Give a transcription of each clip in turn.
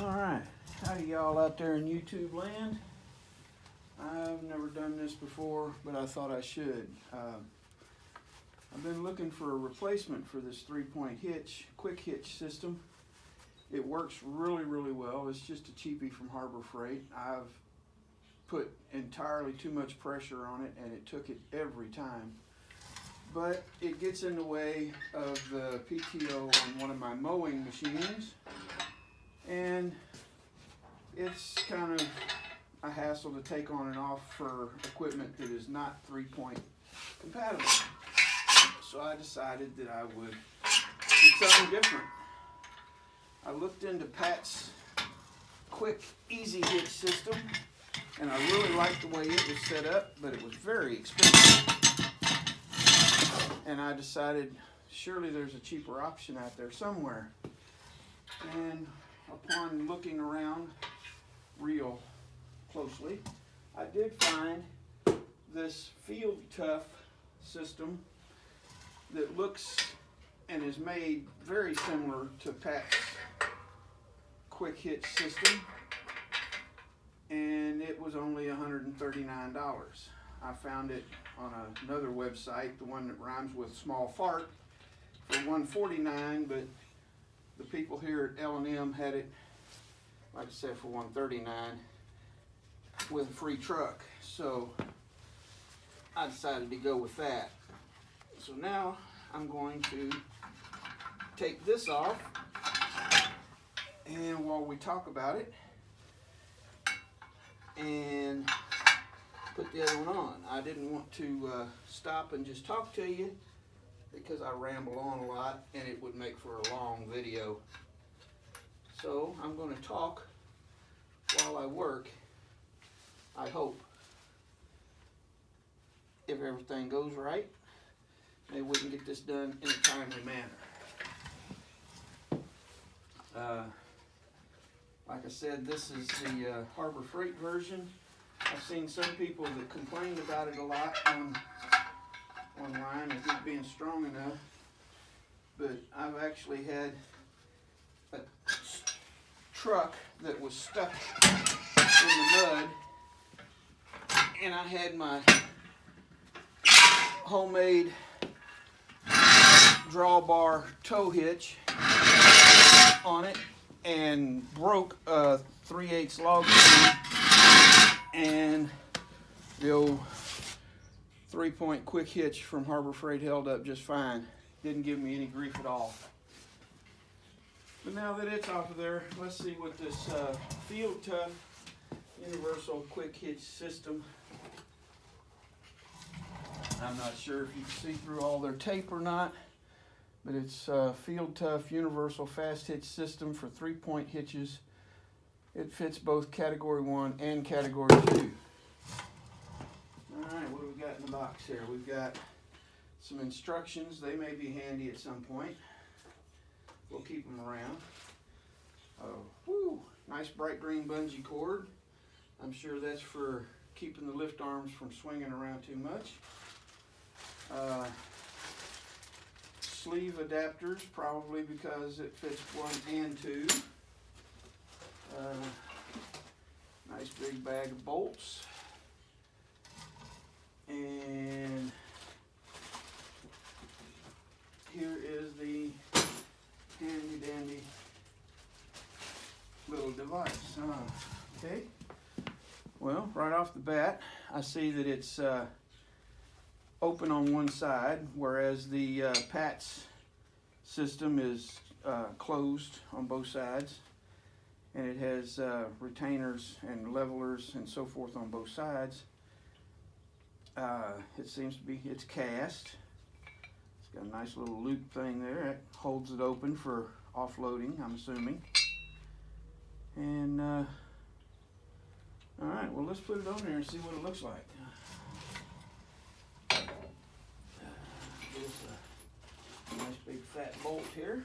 Alright, howdy y'all out there in YouTube land. I've never done this before, but I thought I should. I've been looking for a replacement for this 3-point hitch, quick hitch system. It works really well. It's just a cheapie from Harbor Freight. I've put entirely too much pressure on it and it took it every time. But it gets in the way of the PTO on one of my mowing machines. And it's kind of a hassle to take on and off for equipment that is not 3-point compatible. So I decided that I would do something different. I looked into Pat's quick, easy hitch system, and I really liked the way it was set up, but it was very expensive. And I decided surely there's a cheaper option out there somewhere. And upon looking around real closely, I did find this field tuff system that looks and is made very similar to Pat's quick hitch system, and it was only $139. I found it on another website, the one that rhymes with small fart, for $149, but the people here at L&M had it, like I said, for $139 with a free truck. So I decided to go with that. So now I'm going to take this off, and while we talk about it, and put the other one on. I didn't want to stop and just talk to you because I ramble on a lot and it would make for a long video. So I'm going to talk while I work, I hope. If everything goes right, maybe we can get this done in a timely manner. Like I said, this is the Harbor Freight version. I've seen some people that complained about it a lot online as not being strong enough, but I've actually had a truck that was stuck in the mud, and I had my homemade drawbar tow hitch on it and broke a 3/8 log jam, and the old 3-point quick hitch from Harbor Freight held up just fine. Didn't give me any grief at all. But now that it's off of there, let's see what this Field Tuff universal quick hitch system. I'm not sure if you can see through all their tape or not, but it's Field Tuff universal fast hitch system for 3-point hitches. It fits both Category 1 and Category 2. Alright, what do we got in the box here? We've got some instructions. They may be handy at some point. We'll keep them around. Nice bright green bungee cord. I'm sure that's for keeping the lift arms from swinging around too much. Sleeve adapters, probably because it fits 1 and 2. Nice big bag of bolts. And here is the handy dandy little device. Okay. Well, right off the bat, I see that it's open on one side, whereas the Pat's system is closed on both sides, and it has retainers and levelers and so forth on both sides. It seems to be, it's cast. It's got a nice little loop thing there. It holds it open for offloading, I'm assuming. And alright, well, let's put it on there and see what it looks like. There's a nice big fat bolt here.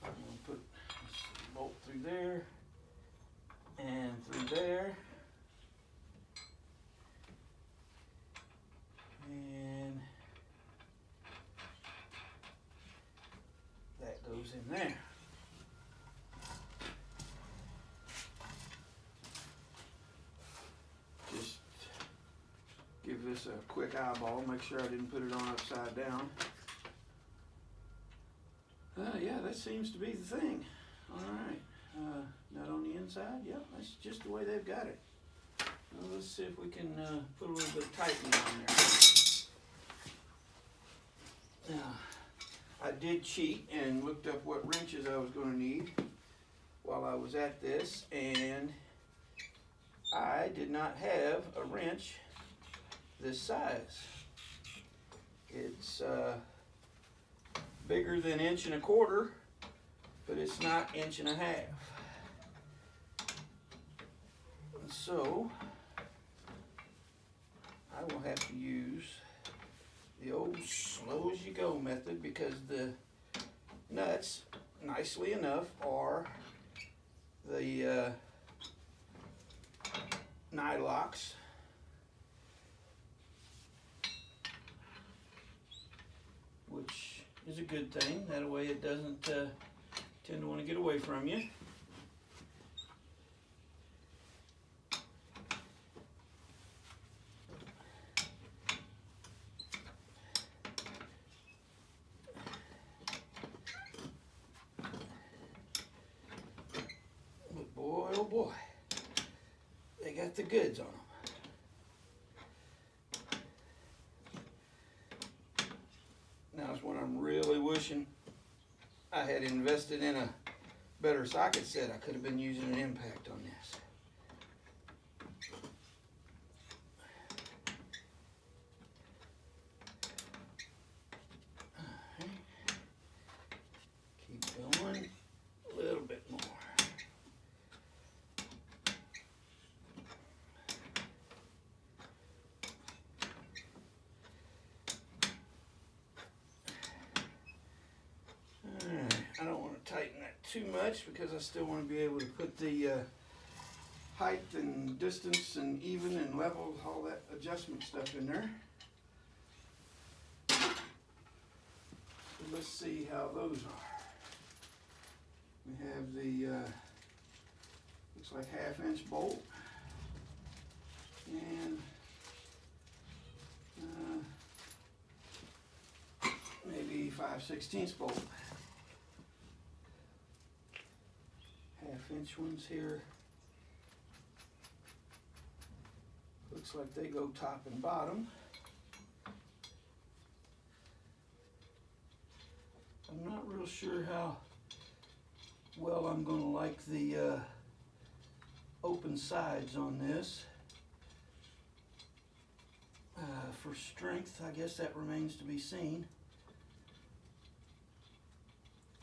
I'm going to put this bolt through there and through there. And There. Just give this a quick eyeball, make sure I didn't put it on upside down. Yeah, that seems to be the thing. All right, nut on the inside. Yep, that's just the way they've got it. Well, let's see if we can put a little bit of tightening on there. Now, I did cheat and looked up what wrenches I was going to need while I was at this, and I did not have a wrench this size. It's bigger than 1.25 inches, but it's not 1.5 inches. And so I will have to use the old slow as you go method, because the nuts, nicely enough, are the nylocks. Which is a good thing. That way it doesn't tend to want to get away from you. But boy, oh boy, they got the goods on them. Now is when I'm really wishing I had invested in a better socket set. I could have been using an impact on this. Right. Keep going a little bit more. I don't want to tighten that too much, because I still want to be able to put the height and distance and even and level, all that adjustment stuff in there. So let's see how those are. We have the looks like 1/2 inch bolt, and maybe 5/16 bolt. 1/2 inch ones here. Looks like they go top and bottom. I'm not real sure how well I'm going to like the open sides on this. For strength, I guess that remains to be seen.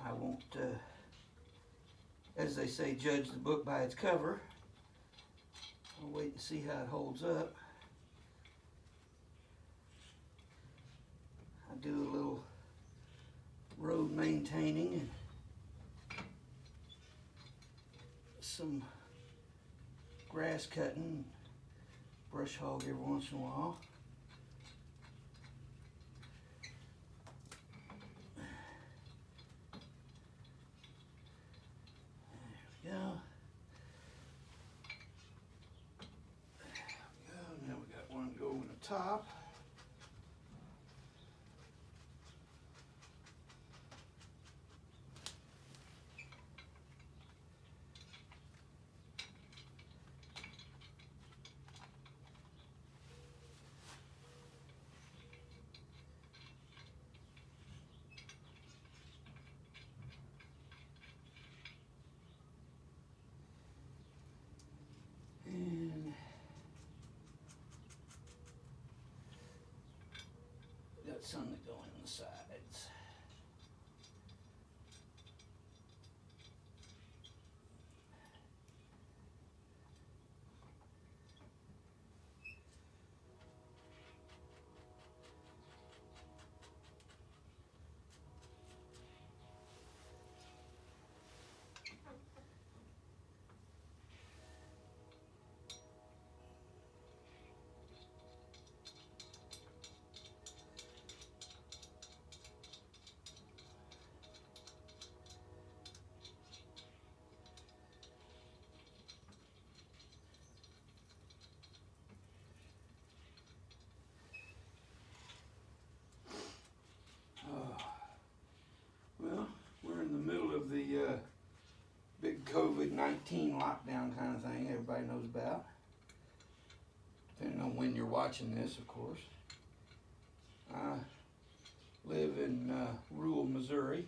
I won't, as they say, judge the book by its cover. I'll wait and see how it holds up. I do a little road maintaining and some grass cutting, brush hog every once in a while. There we go. Now we got one go in the top. And got some that go in the sides. COVID-19 lockdown kind of thing everybody knows about. Depending on when you're watching this, of course. I live in rural Missouri.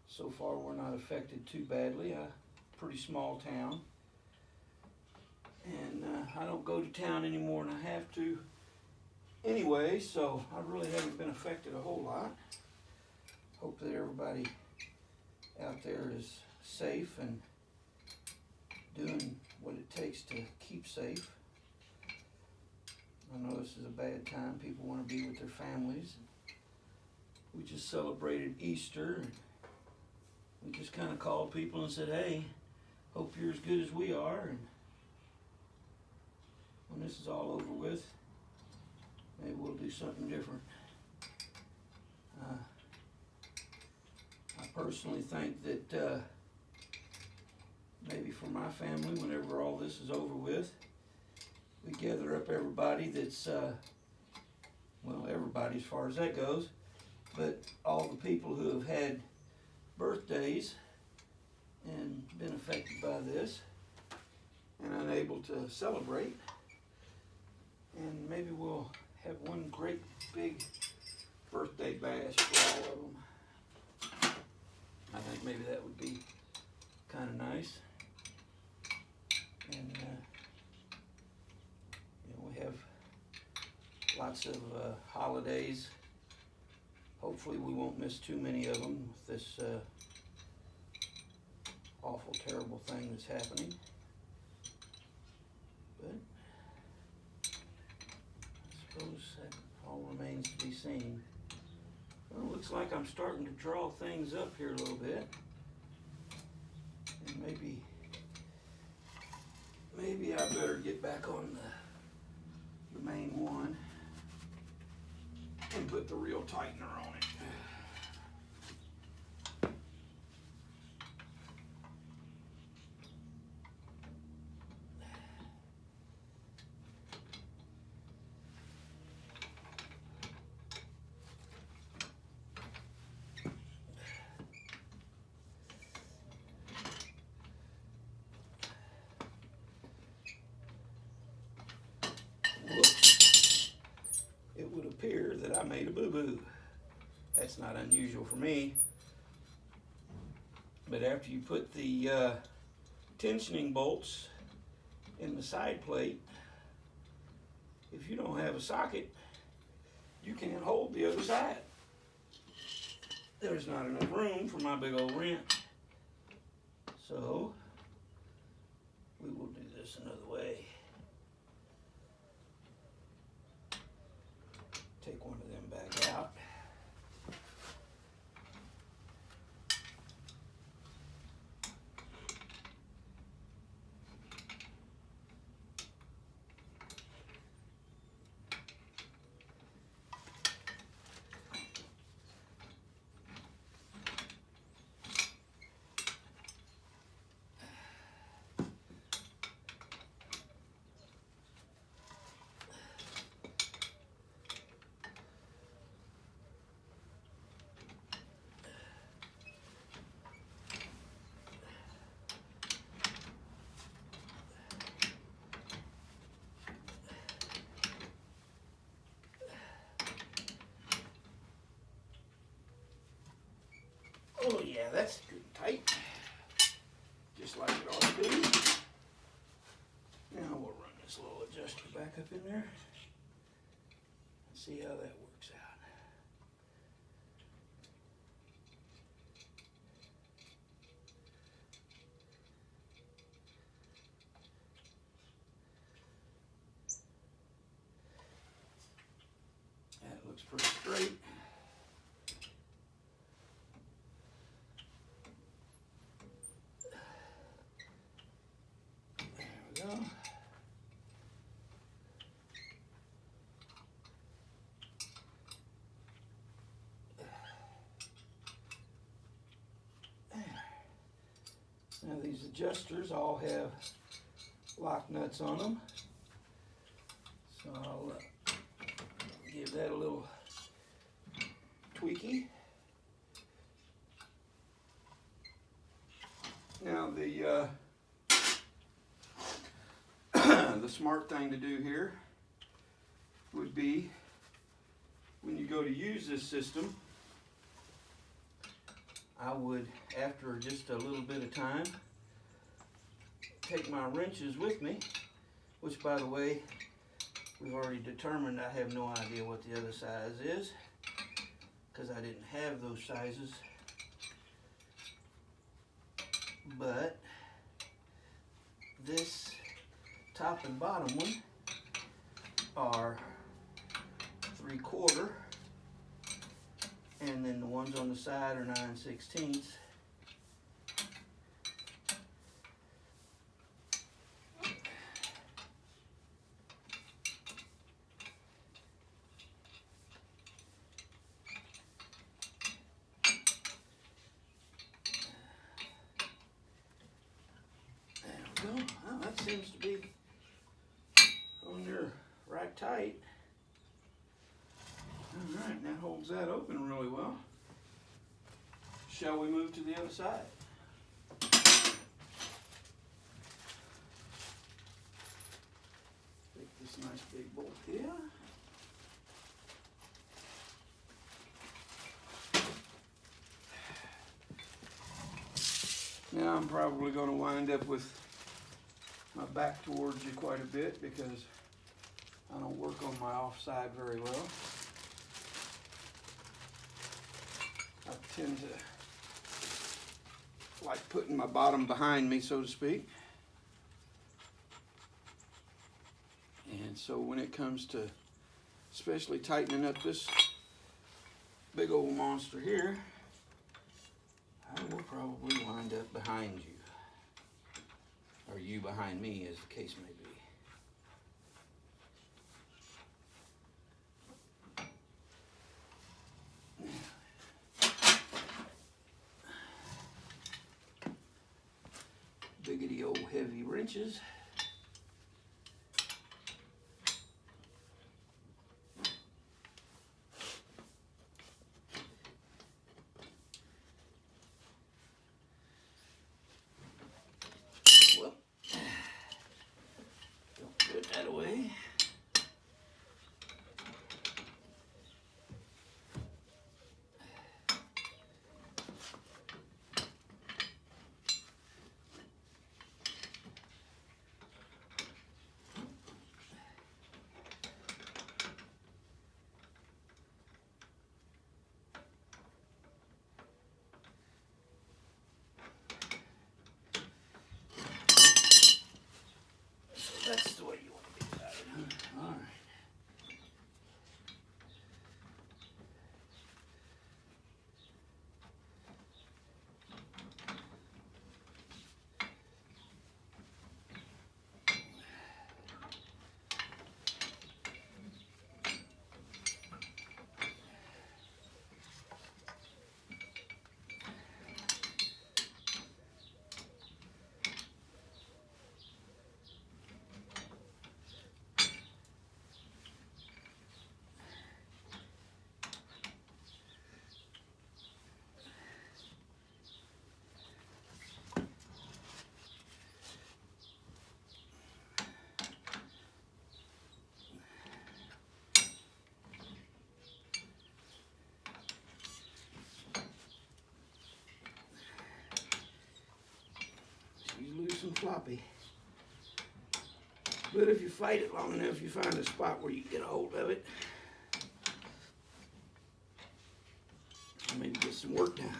So far we're not affected too badly. A pretty small town. And I don't go to town any more than I have to anyway, so I really haven't been affected a whole lot. Hope that everybody out there is safe and doing what it takes to keep safe. I know this is a bad time. People want to be with their families. We just celebrated Easter. We just kind of called people and said, hey, hope you're as good as we are. And when this is all over with, maybe we'll do something different. I personally think that maybe for my family, whenever all this is over with, we gather up everybody that's, well, everybody as far as that goes, but all the people who have had birthdays and been affected by this and unable to celebrate. And maybe we'll have one great big birthday bash for all of them. I think maybe that would be kind of nice. And we have lots of holidays. Hopefully we won't miss too many of them with this awful, terrible thing that's happening. But I suppose that all remains to be seen. Well, it looks like I'm starting to draw things up here a little bit. And maybe I better get back on the main one and put the real tightener on it. Whoops. It would appear that I made a boo-boo. That's not unusual for me. But after you put the tensioning bolts in the side plate, if you don't have a socket, you can't hold the other side. There's not enough room for my big old wrench. So we will do this another way. Take one of them back out. Oh yeah, that's good and tight. Just like it ought to be. Now we'll run this little adjuster back up in there and see how that works out. That looks pretty straight. Now these adjusters all have lock nuts on them, so I'll give that a little tweaky. Now the smart thing to do here would be, when you go to use this system, I would, after just a little bit of time, take my wrenches with me, which, by the way, we've already determined I have no idea what the other size is, because I didn't have those sizes. But this top and bottom one are 3/4, and then the ones on the side are 9/16. There we go. Well, that seems to be on there right tight. All right, and that holds that open really well. Shall we move to the other side? Take this nice big bolt here. Now I'm probably going to wind up with my back towards you quite a bit because I don't work on my offside very well. I tend to like putting my bottom behind me, so to speak. And so when it comes to especially tightening up this big old monster here, I will probably wind up behind you. Or you behind me, as the case may be. Biggity old heavy wrenches. Well, don't put that away. That's the way you want to be about it, huh? All right. She's loose and floppy. But if you fight it long enough, you find a spot where you can get a hold of it. And maybe get some work done.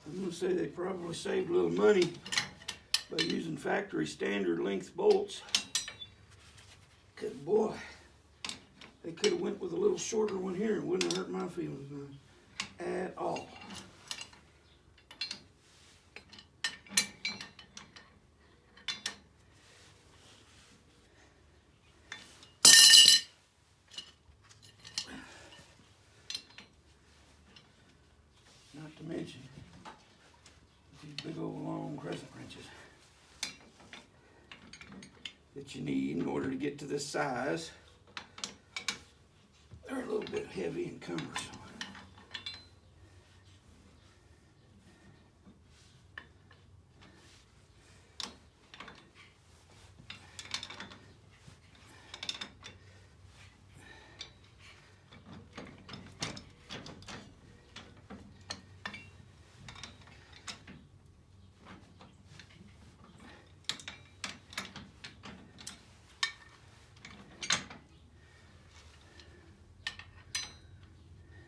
I'm going to say they probably saved a little money by using factory standard length bolts. Because boy, they could have went with a little shorter one here and wouldn't have hurt my feelings none at all. to mention these big old long crescent wrenches that you need in order to get to this size. They're a little bit heavy and cumbersome.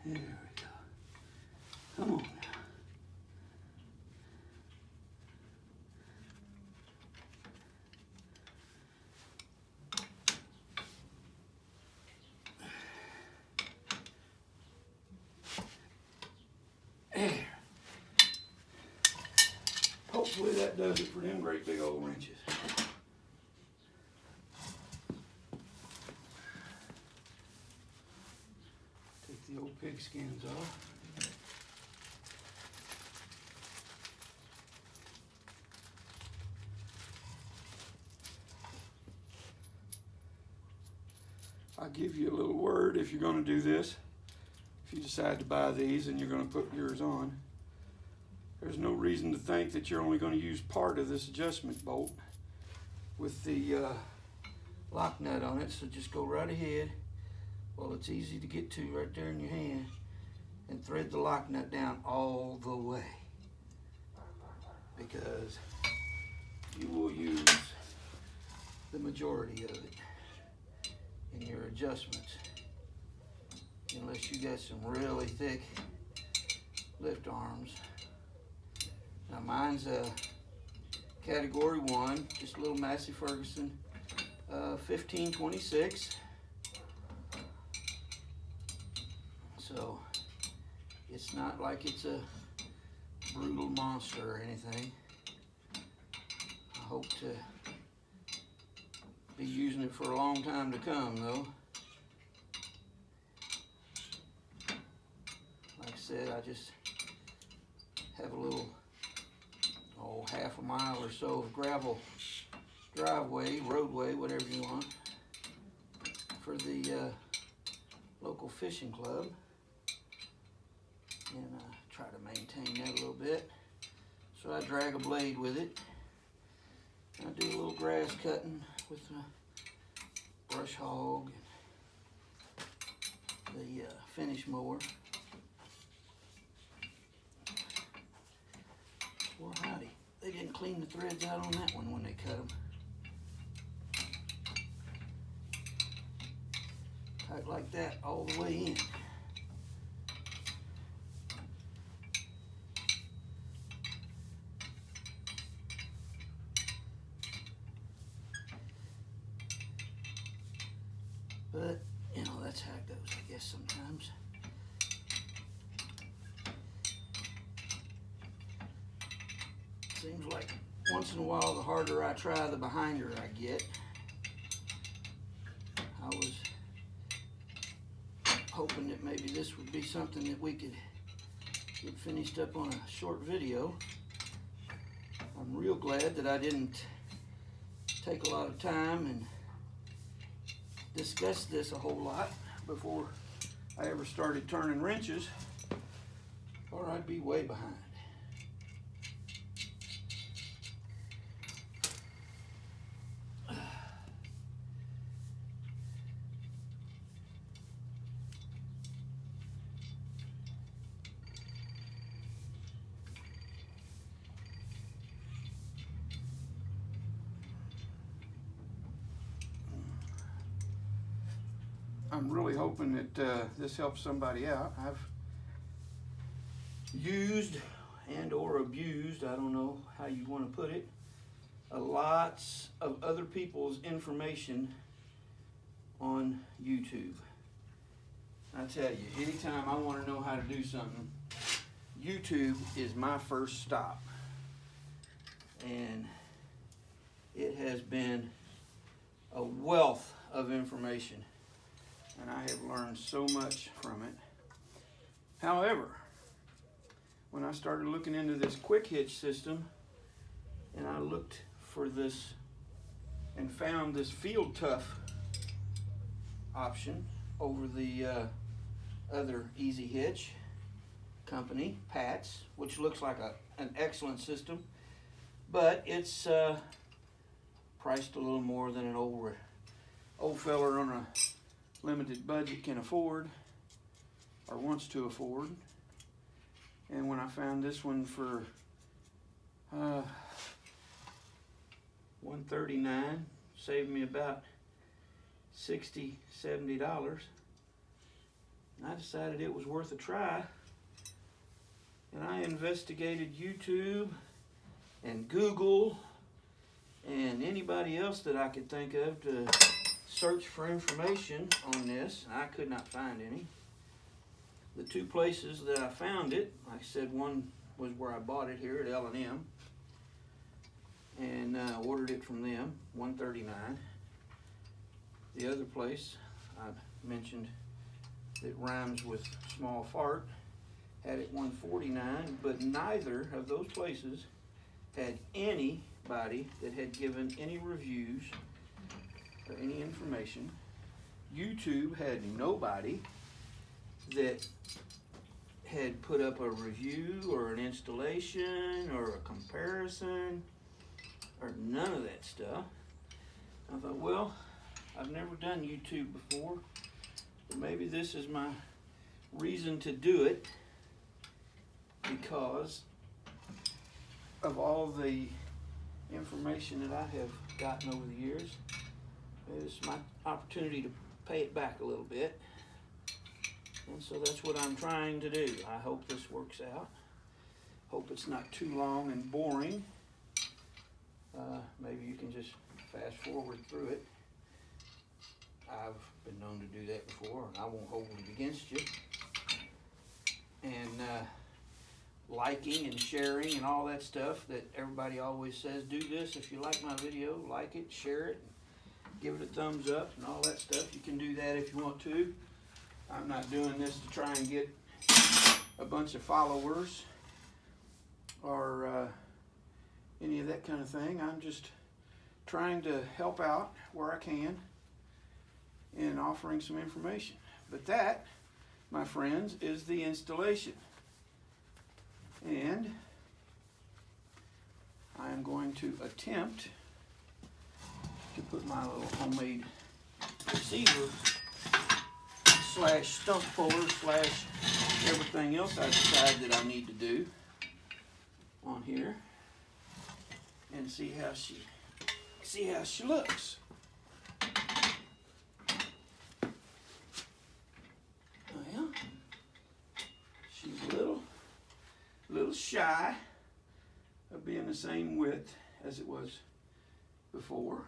There we go. Come on now. There. Hopefully that does it for them great big old wrenches. Take the old pig skins off. I'll give you a little word if you're going to do this. If you decide to buy these and you're going to put yours on, there's no reason to think that you're only going to use part of this adjustment bolt with the lock nut on it. So just go right ahead. Well, it's easy to get to right there in your hand, and thread the lock nut down all the way, because you will use the majority of it in your adjustments, unless you got some really thick lift arms. Now mine's a category 1, just a little Massey Ferguson 1526. So it's not like it's a brutal monster or anything. I hope to be using it for a long time to come though. Like I said, I just have a little, half a mile or so of gravel driveway, roadway, whatever you want, for the local fishing club. And try to maintain that a little bit. So I drag a blade with it. I do a little grass cutting with the brush hog and the finish mower. Well, howdy, they didn't clean the threads out on that one when they cut them. Tight like that all the way in. But, you know, that's how it goes, I guess, sometimes. Seems like once in a while, the harder I try, the behinder I get. I was hoping that maybe this would be something that we could get finished up on a short video. I'm real glad that I didn't take a lot of time and discuss this a whole lot before I ever started turning wrenches, or I'd be way behind. I'm really hoping that this helps somebody out. I've used and or abused, I don't know how you want to put it, lots of other people's information on YouTube. I tell you, anytime I want to know how to do something, YouTube is my first stop. And it has been a wealth of information, and I have learned so much from it. However, when I started looking into this quick hitch system, and I looked for this and found this field tuff option over the other easy hitch company, Pat's, which looks like an excellent system, but it's priced a little more than an old feller on a limited budget can afford or wants to afford. And when I found this one for $139, saved me about $60–70, I decided it was worth a try, and I investigated YouTube and Google and anybody else that I could think of to search for information on this, and I could not find any. The two places that I found it, like I said, one was where I bought it here at L&M, and ordered it from them, $139. The other place I mentioned that rhymes with small fart had it $149, but neither of those places had anybody that had given any reviews or any information. YouTube had nobody that had put up a review or an installation or a comparison or none of that stuff. I thought, well, I've never done YouTube before, but maybe this is my reason to do it, because of all the information that I have gotten over the years. It's my opportunity to pay it back a little bit. And so that's what I'm trying to do. I hope this works out. Hope it's not too long and boring. Maybe you can just fast forward through it. I've been known to do that before, and I won't hold it against you. And liking and sharing and all that stuff that everybody always says, do this if you like my video, like it, share it, give it a thumbs up and all that stuff. You can do that if you want to. I'm not doing this to try and get a bunch of followers or any of that kind of thing. I'm just trying to help out where I can in offering some information. But that, my friends, is the installation. And I'm going to attempt to put my little homemade receiver slash stump puller slash everything else I decide that I need to do on here, and see how she looks. Well, she's a little shy of being the same width as it was before.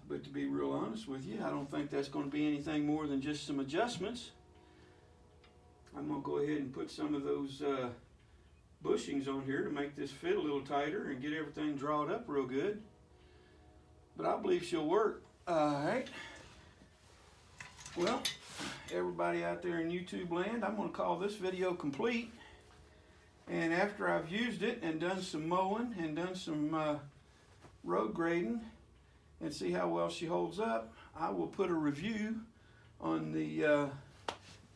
But to be real honest with you, I don't think that's going to be anything more than just some adjustments. I'm going to go ahead and put some of those bushings on here to make this fit a little tighter and get everything drawn up real good. But I believe she'll work. Alright. Well, everybody out there in YouTube land, I'm going to call this video complete. And after I've used it and done some mowing and done some road grading and see how well she holds up, I will put a review on the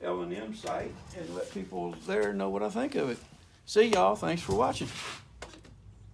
L&M site and let people there know what I think of it. See y'all. Thanks for watching.